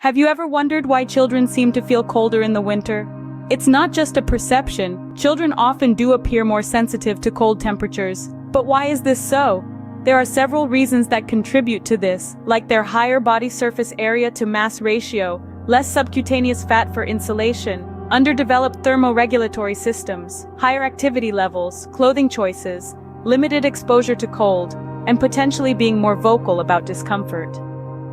Have you ever wondered why children seem to feel colder in the winter? It's not just a perception. Children often do appear more sensitive to cold temperatures. But why is this so? There are several reasons that contribute to this, like their higher body surface area to mass ratio, less subcutaneous fat for insulation, underdeveloped thermoregulatory systems, higher activity levels, clothing choices, limited exposure to cold, and potentially being more vocal about discomfort.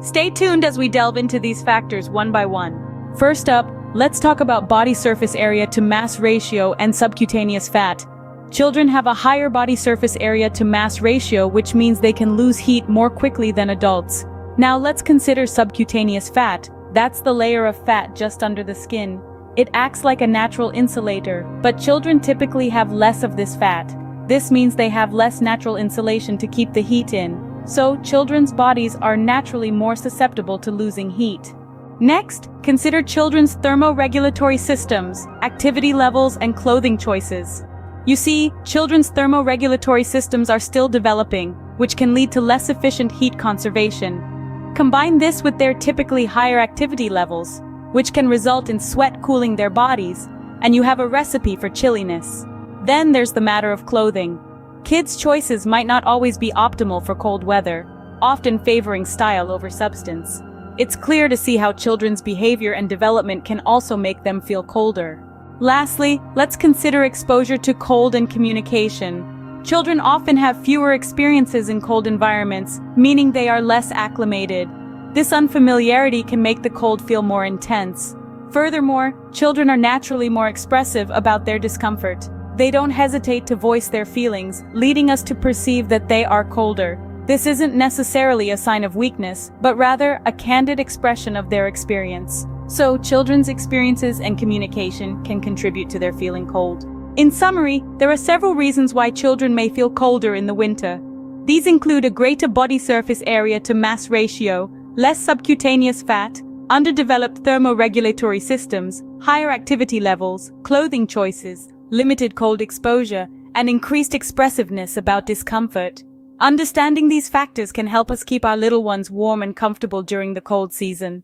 Stay tuned as we delve into these factors one by one. First up, let's talk about body surface area to mass ratio and subcutaneous fat. Children have a higher body surface area to mass ratio, which means they can lose heat more quickly than adults. Now let's consider subcutaneous fat. That's the layer of fat just under the skin. It acts like a natural insulator, but children typically have less of this fat. This means they have less natural insulation to keep the heat in. So, children's bodies are naturally more susceptible to losing heat. Next, consider children's thermoregulatory systems, activity levels, and clothing choices. You see, children's thermoregulatory systems are still developing, which can lead to less efficient heat conservation. Combine this with their typically higher activity levels, which can result in sweat cooling their bodies, and you have a recipe for chilliness. Then there's the matter of clothing. Kids' choices might not always be optimal for cold weather, often favoring style over substance. It's clear to see how children's behavior and development can also make them feel colder. Lastly, let's consider exposure to cold and communication. Children often have fewer experiences in cold environments, meaning they are less acclimated. This unfamiliarity can make the cold feel more intense. Furthermore, children are naturally more expressive about their discomfort. They don't hesitate to voice their feelings, leading us to perceive that they are colder. This isn't necessarily a sign of weakness, but rather a candid expression of their experience. So, children's experiences and communication can contribute to their feeling cold. In summary, there are several reasons why children may feel colder in the winter. These include a greater body surface area to mass ratio, less subcutaneous fat, underdeveloped thermoregulatory systems, higher activity levels, clothing choices, limited cold exposure, and increased expressiveness about discomfort. Understanding these factors can help us keep our little ones warm and comfortable during the cold season.